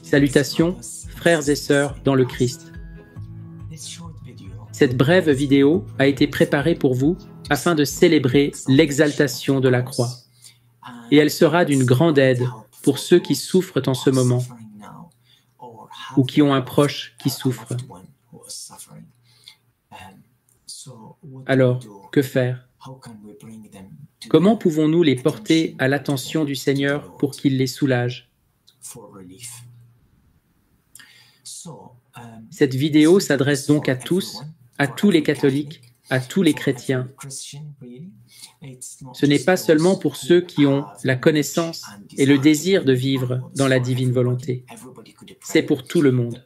Salutations, frères et sœurs dans le Christ. Cette brève vidéo a été préparée pour vous afin de célébrer l'exaltation de la croix. Et elle sera d'une grande aide pour ceux qui souffrent en ce moment ou qui ont un proche qui souffre. Alors, que faire? Comment pouvons-nous les porter à l'attention du Seigneur pour qu'il les soulage? Cette vidéo s'adresse donc à tous les catholiques, à tous les chrétiens. Ce n'est pas seulement pour ceux qui ont la connaissance et le désir de vivre dans la divine volonté. C'est pour tout le monde.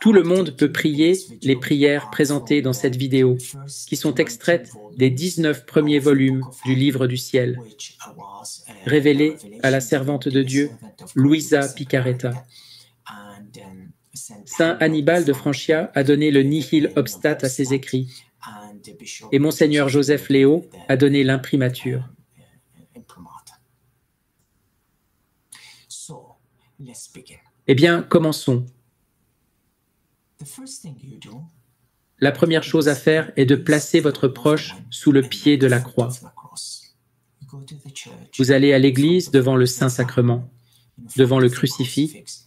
Tout le monde peut prier les prières présentées dans cette vidéo, qui sont extraites des 19 premiers volumes du Livre du Ciel, révélés à la servante de Dieu, Luisa Picaretta. Saint Annibal de Francia a donné le nihil obstat à ses écrits, et Monseigneur Joseph Léo a donné l'imprimatur. Eh bien, commençons. La première chose à faire est de placer votre proche sous le pied de la croix. Vous allez à l'église devant le Saint-Sacrement, devant le crucifix,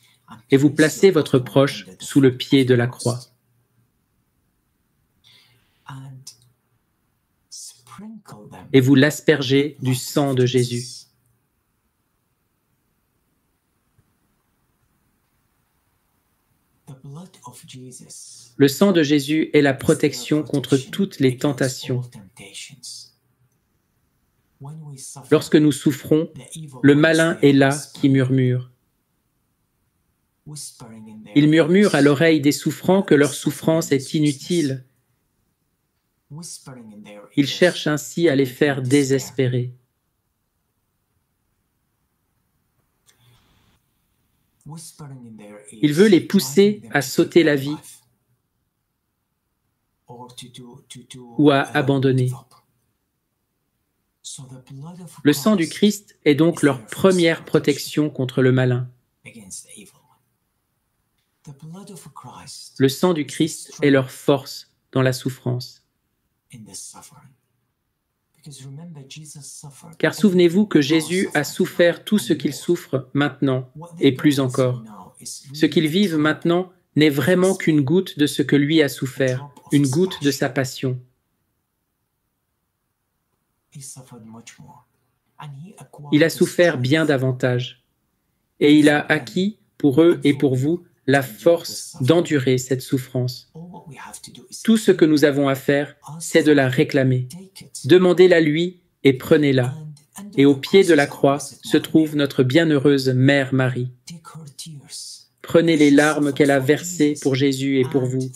et vous placez votre proche sous le pied de la croix. Et vous l'aspergez du sang de Jésus. Le sang de Jésus est la protection contre toutes les tentations. Lorsque nous souffrons, le malin est là qui murmure. Il murmure à l'oreille des souffrants que leur souffrance est inutile. Il cherche ainsi à les faire désespérer. Il veut les pousser à sauter la vie ou à abandonner. Le sang du Christ est donc leur première protection contre le malin. Le sang du Christ est leur force dans la souffrance. Car souvenez-vous que Jésus a souffert tout ce qu'il souffre maintenant, et plus encore. Ce qu'ils vivent maintenant n'est vraiment qu'une goutte de ce que lui a souffert, une goutte de sa passion. Il a souffert bien davantage, et il a acquis, pour eux et pour vous, la force d'endurer cette souffrance. Tout ce que nous avons à faire, c'est de la réclamer. Demandez-la lui et prenez-la. Et au pied de la croix se trouve notre bienheureuse Mère Marie. Prenez les larmes qu'elle a versées pour Jésus et pour vous,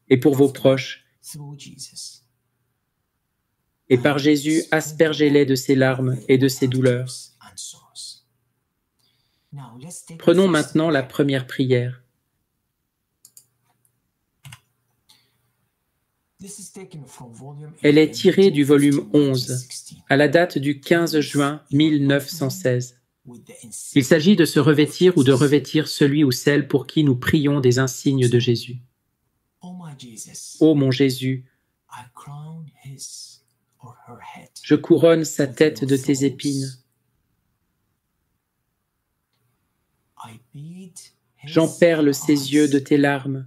et pour vos proches. Et par Jésus, aspergez-les de ses larmes et de ses douleurs. Prenons maintenant la première prière. Elle est tirée du volume 11, à la date du 15 juin 1916. Il s'agit de se revêtir ou de revêtir celui ou celle pour qui nous prions des insignes de Jésus. Ô mon Jésus, je couronne sa tête de tes épines. J'emperle ses yeux de tes larmes.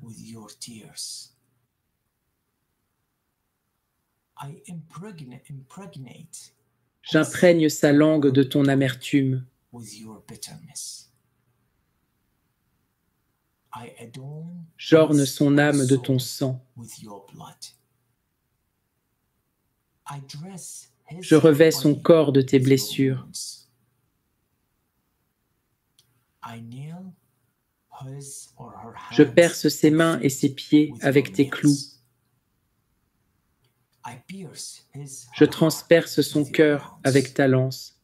J'imprègne sa langue de ton amertume. J'orne son âme de ton sang. Je revêts son corps de tes blessures. Je perce ses mains et ses pieds avec tes clous. Je transperce son cœur avec ta lance.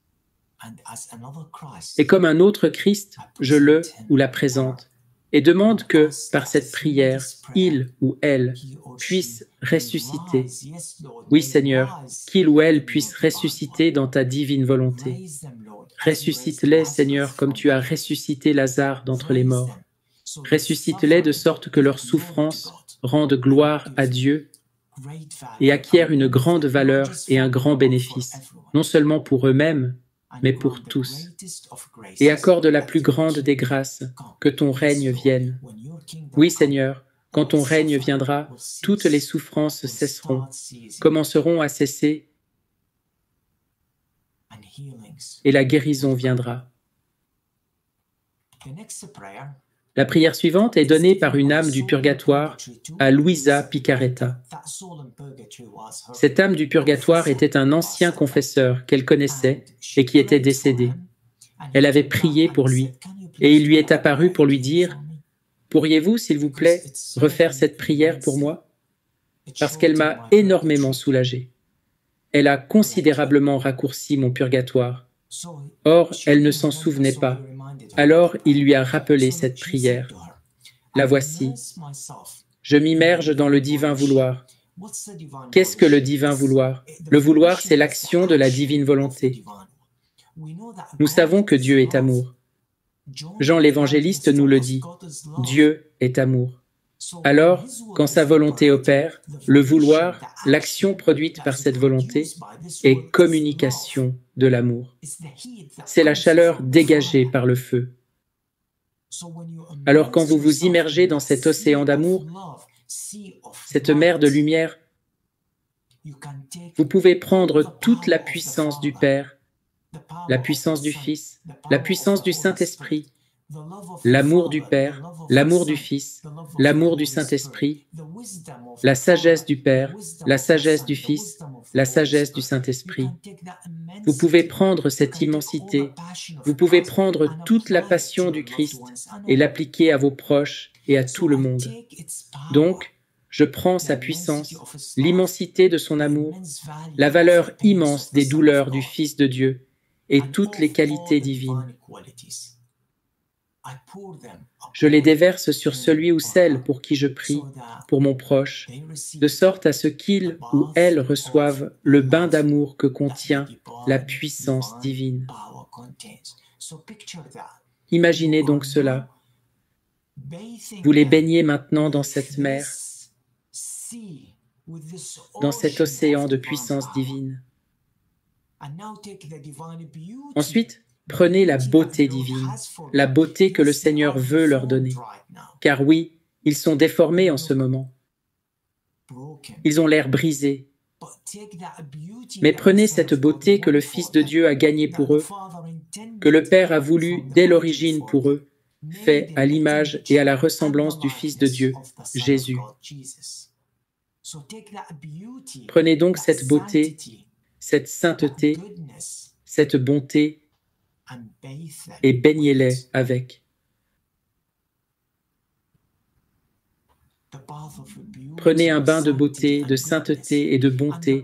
Et comme un autre Christ, je le ou la présente et demande que, par cette prière, il ou elle puisse ressusciter. Oui, Seigneur, qu'il ou elle puisse ressusciter dans ta divine volonté. Ressuscite-les, Seigneur, comme tu as ressuscité Lazare d'entre les morts. Ressuscite-les de sorte que leur souffrance rende gloire à Dieu et acquiert une grande valeur et un grand bénéfice, non seulement pour eux-mêmes, mais pour tous. Et accorde la plus grande des grâces, que ton règne vienne. Oui, Seigneur, quand ton règne viendra, toutes les souffrances cesseront, commenceront à cesser, et la guérison viendra. La prière suivante est donnée par une âme du purgatoire à Luisa Picaretta. Cette âme du purgatoire était un ancien confesseur qu'elle connaissait et qui était décédé. Elle avait prié pour lui, et il lui est apparu pour lui dire « Pourriez-vous, s'il vous plaît, refaire cette prière pour moi ?» Parce qu'elle m'a énormément soulagé. Elle a considérablement raccourci mon purgatoire. Or, elle ne s'en souvenait pas. Alors, il lui a rappelé cette prière. La voici. Je m'immerge dans le divin vouloir. Qu'est-ce que le divin vouloir? Le vouloir, c'est l'action de la divine volonté. Nous savons que Dieu est amour. Jean l'évangéliste nous le dit. Dieu est amour. Alors, quand sa volonté opère, le vouloir, l'action produite par cette volonté, est communication de l'amour. C'est la chaleur dégagée par le feu. Alors quand vous vous immergez dans cet océan d'amour, cette mer de lumière, vous pouvez prendre toute la puissance du Père, la puissance du Fils, la puissance du Saint-Esprit, l'amour du Père, l'amour du Fils, l'amour du Saint-Esprit, la sagesse du Père, la sagesse du Fils, la sagesse du Saint-Esprit. Vous pouvez prendre cette immensité, vous pouvez prendre toute la passion du Christ et l'appliquer à vos proches et à tout le monde. Donc, je prends sa puissance, l'immensité de son amour, la valeur immense des douleurs du Fils de Dieu et toutes les qualités divines. Je les déverse sur celui ou celle pour qui je prie, pour mon proche, de sorte à ce qu'il ou elle reçoive le bain d'amour que contient la puissance divine. Imaginez donc cela. Vous les baignez maintenant dans cette mer, dans cet océan de puissance divine. Ensuite, prenez la beauté divine, la beauté que le Seigneur veut leur donner. Car oui, ils sont déformés en ce moment. Ils ont l'air brisés. Mais prenez cette beauté que le Fils de Dieu a gagnée pour eux, que le Père a voulu dès l'origine pour eux, fait à l'image et à la ressemblance du Fils de Dieu, Jésus. Prenez donc cette beauté, cette sainteté, cette bonté, et baignez-les avec. Prenez un bain de beauté, de sainteté et de bonté,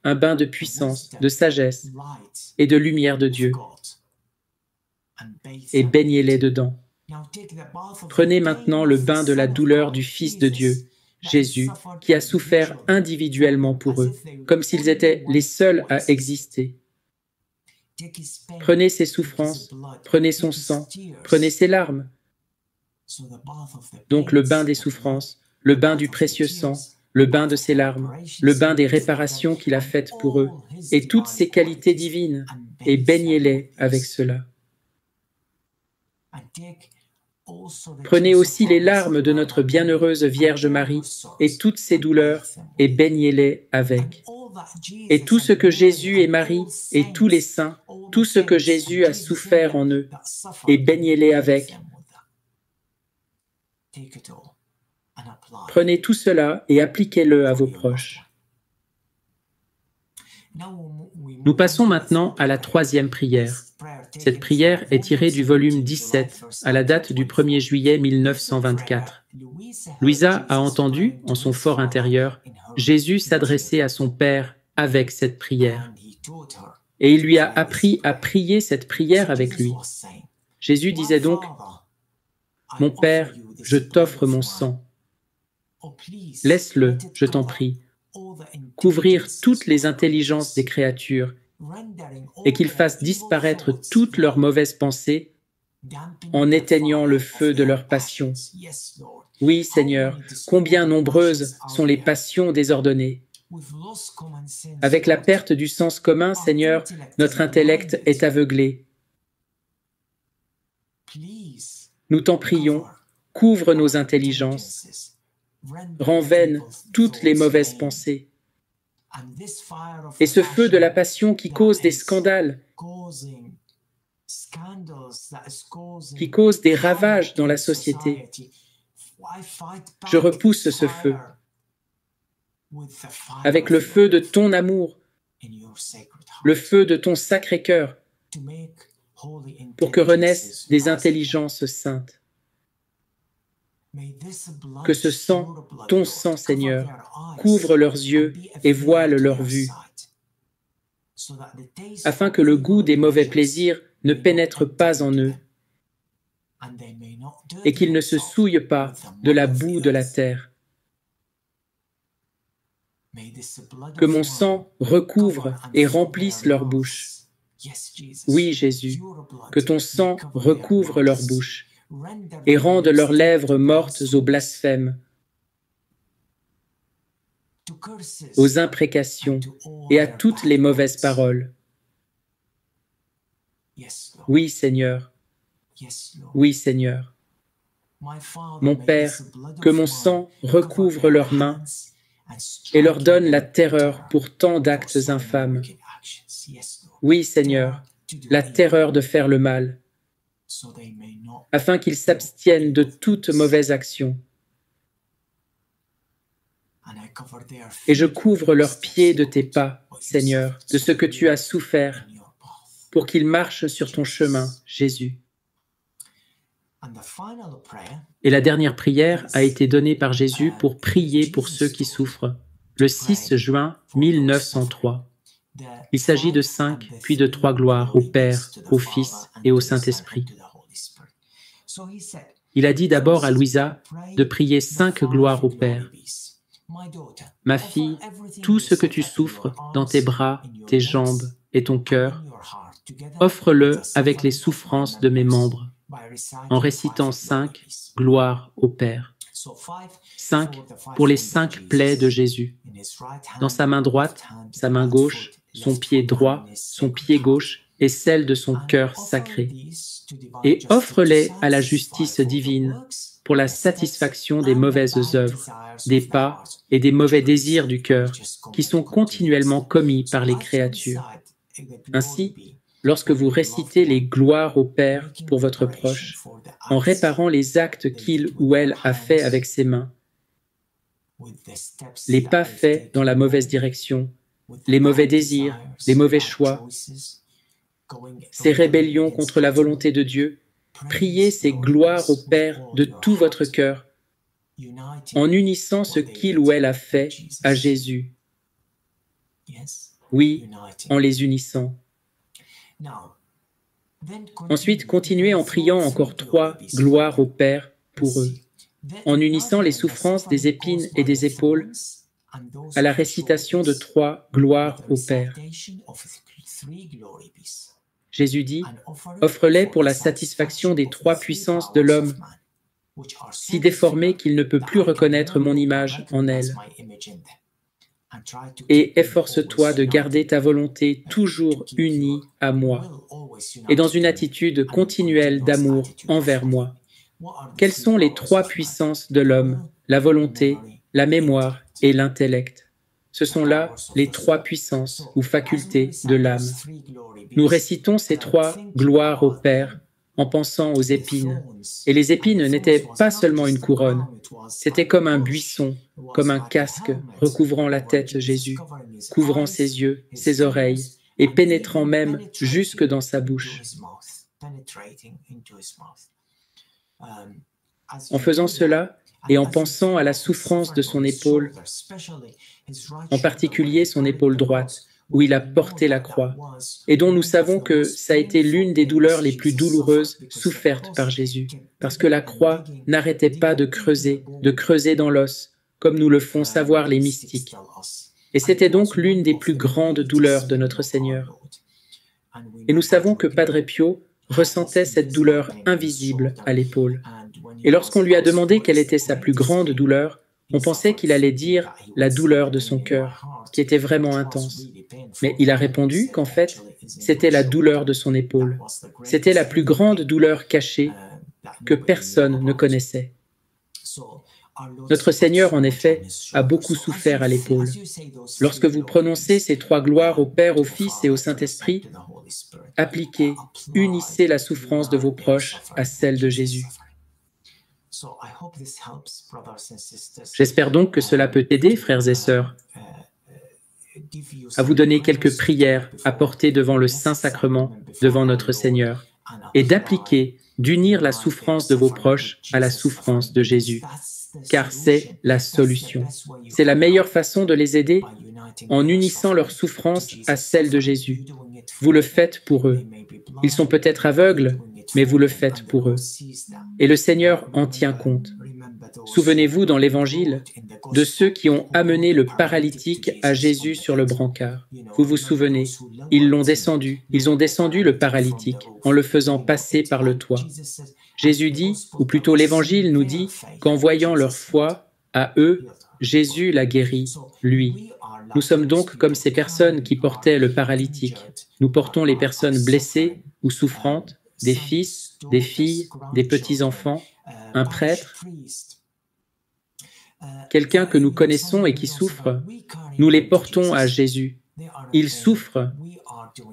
un bain de puissance, de sagesse et de lumière de Dieu, et baignez-les dedans. Prenez maintenant le bain de la douleur du Fils de Dieu, Jésus, qui a souffert individuellement pour eux, comme s'ils étaient les seuls à exister. Prenez ses souffrances, prenez son sang, prenez ses larmes. Donc le bain des souffrances, le bain du précieux sang, le bain de ses larmes, le bain des réparations qu'il a faites pour eux, et toutes ses qualités divines, et baignez-les avec cela. Prenez aussi les larmes de notre bienheureuse Vierge Marie, et toutes ses douleurs, et baignez-les avec. Et tout ce que Jésus et Marie, et tous les saints, tout ce que Jésus a souffert en eux, et baignez-les avec. Prenez tout cela et appliquez-le à vos proches. Nous passons maintenant à la troisième prière. Cette prière est tirée du volume 17, à la date du 1er juillet 1924. Luisa a entendu, en son fort intérieur, Jésus s'adresser à son Père avec cette prière. Et il lui a appris à prier cette prière avec lui. Jésus disait donc, « Mon Père, je t'offre mon sang. Laisse-le, je t'en prie, couvrir toutes les intelligences des créatures et qu'il fasse disparaître toutes leurs mauvaises pensées en éteignant le feu de leur passion. Oui, Seigneur, combien nombreuses sont les passions désordonnées. Avec la perte du sens commun, Seigneur, notre intellect est aveuglé. Nous t'en prions, couvre nos intelligences, rends vaines toutes les mauvaises pensées. Et ce feu de la passion qui cause des scandales, qui cause des ravages dans la société, je repousse ce feu avec le feu de ton amour, le feu de ton sacré cœur, pour que renaissent des intelligences saintes. Que ce sang, ton sang, Seigneur, couvre leurs yeux et voile leur vue, afin que le goût des mauvais plaisirs ne pénètre pas en eux et qu'ils ne se souillent pas de la boue de la terre. Que mon sang recouvre et remplisse leur bouche. Oui, Jésus, que ton sang recouvre leur bouche et rende leurs lèvres mortes aux blasphèmes, aux imprécations et à toutes les mauvaises paroles. Oui, Seigneur. Oui, Seigneur. Mon Père, que mon sang recouvre leurs mains et leur donne la terreur pour tant d'actes infâmes. Oui, Seigneur, la terreur de faire le mal, afin qu'ils s'abstiennent de toute mauvaise action. Et je couvre leurs pieds de tes pas, Seigneur, de ce que tu as souffert, pour qu'ils marchent sur ton chemin, Jésus. Et la dernière prière a été donnée par Jésus pour prier pour ceux qui souffrent, le 6 juin 1903. Il s'agit de 5 puis de 3 gloires au Père, au Fils et au Saint-Esprit. Il a dit d'abord à Louisa de prier 5 gloires au Père. Ma fille, tout ce que tu souffres dans tes bras, tes jambes et ton cœur, offre-le avec les souffrances de mes membres, en récitant 5 gloires au Père. 5 pour les 5 plaies de Jésus. Dans sa main droite, sa main gauche, son pied droit, son pied gauche et celle de son cœur sacré. Et offre-les à la justice divine pour la satisfaction des mauvaises œuvres, des pas et des mauvais désirs du cœur qui sont continuellement commis par les créatures. Ainsi, lorsque vous récitez les gloires au Père pour votre proche, en réparant les actes qu'il ou elle a faits avec ses mains, les pas faits dans la mauvaise direction, les mauvais désirs, les mauvais choix, ces rébellions contre la volonté de Dieu, priez ces gloires au Père de tout votre cœur, en unissant ce qu'il ou elle a fait à Jésus. Oui, en les unissant. Ensuite, continuez en priant encore 3 gloires au Père pour eux, en unissant les souffrances des épines et des épaules à la récitation de 3 gloires au Père. Jésus dit, « Offre-les pour la satisfaction des 3 puissances de l'homme, si déformées qu'il ne peut plus reconnaître mon image en elles. Et efforce-toi de garder ta volonté toujours unie à moi, et dans une attitude continuelle d'amour envers moi. » Quelles sont les 3 puissances de l'homme, la volonté, la mémoire et l'intellect? Ce sont là les 3 puissances ou facultés de l'âme. Nous récitons ces 3 gloires au Père en pensant aux épines. Et les épines n'étaient pas seulement une couronne, c'était comme un buisson, comme un casque recouvrant la tête Jésus, couvrant ses yeux, ses oreilles, et pénétrant même jusque dans sa bouche. En faisant cela, et en pensant à la souffrance de son épaule, en particulier son épaule droite, où il a porté la croix, et dont nous savons que ça a été l'une des douleurs les plus douloureuses souffertes par Jésus, parce que la croix n'arrêtait pas de creuser dans l'os, comme nous le font savoir les mystiques. Et c'était donc l'une des plus grandes douleurs de notre Seigneur. Et nous savons que Padre Pio ressentait cette douleur invisible à l'épaule. Et lorsqu'on lui a demandé quelle était sa plus grande douleur, on pensait qu'il allait dire la douleur de son cœur, qui était vraiment intense. Mais il a répondu qu'en fait, c'était la douleur de son épaule. C'était la plus grande douleur cachée que personne ne connaissait. Notre Seigneur, en effet, a beaucoup souffert à l'épaule. Lorsque vous prononcez ces trois gloires au Père, au Fils et au Saint-Esprit, appliquez, unissez la souffrance de vos proches à celle de Jésus. J'espère donc que cela peut aider, frères et sœurs, à vous donner quelques prières à porter devant le Saint-Sacrement, devant notre Seigneur, et d'appliquer, d'unir la souffrance de vos proches à la souffrance de Jésus, car c'est la solution. C'est la meilleure façon de les aider en unissant leur souffrance à celle de Jésus. Vous le faites pour eux. Ils sont peut-être aveugles, mais vous le faites pour eux. Et le Seigneur en tient compte. Souvenez-vous dans l'Évangile de ceux qui ont amené le paralytique à Jésus sur le brancard. Vous vous souvenez, ils l'ont descendu, ils ont descendu le paralytique en le faisant passer par le toit. Jésus dit, ou plutôt l'Évangile nous dit, qu'en voyant leur foi, à eux, Jésus l'a guéri, lui. Nous sommes donc comme ces personnes qui portaient le paralytique. Nous portons les personnes blessées ou souffrantes, des fils, des filles, des petits-enfants, un prêtre, quelqu'un que nous connaissons et qui souffre. Nous les portons à Jésus. Ils souffrent.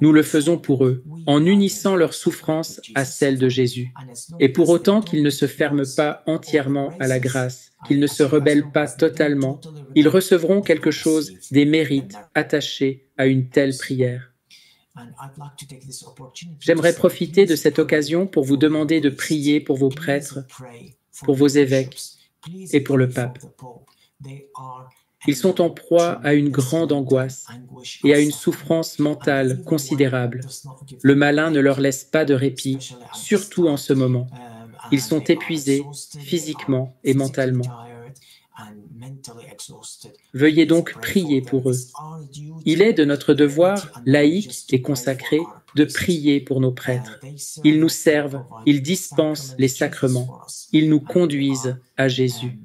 Nous le faisons pour eux, en unissant leur souffrance à celle de Jésus. Et pour autant qu'ils ne se ferment pas entièrement à la grâce, qu'ils ne se rebellent pas totalement, ils recevront quelque chose des mérites attachés à une telle prière. J'aimerais profiter de cette occasion pour vous demander de prier pour vos prêtres, pour vos évêques et pour le pape. Ils sont en proie à une grande angoisse et à une souffrance mentale considérable. Le malin ne leur laisse pas de répit, surtout en ce moment. Ils sont épuisés physiquement et mentalement. Veuillez donc prier pour eux. Il est de notre devoir, laïque et consacré, de prier pour nos prêtres. Ils nous servent, ils dispensent les sacrements, ils nous conduisent à Jésus.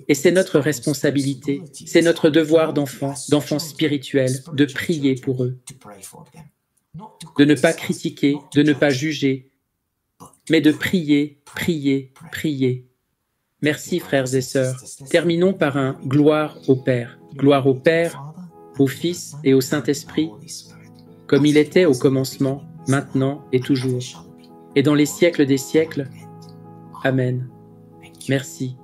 Et c'est notre responsabilité, c'est notre devoir d'enfants spirituels, de prier pour eux. De ne pas critiquer, de ne pas juger, mais de prier, prier, prier. Merci frères et sœurs. Terminons par un gloire au Père. Gloire au Père, au Fils et au Saint-Esprit, comme il était au commencement, maintenant et toujours, et dans les siècles des siècles. Amen. Merci.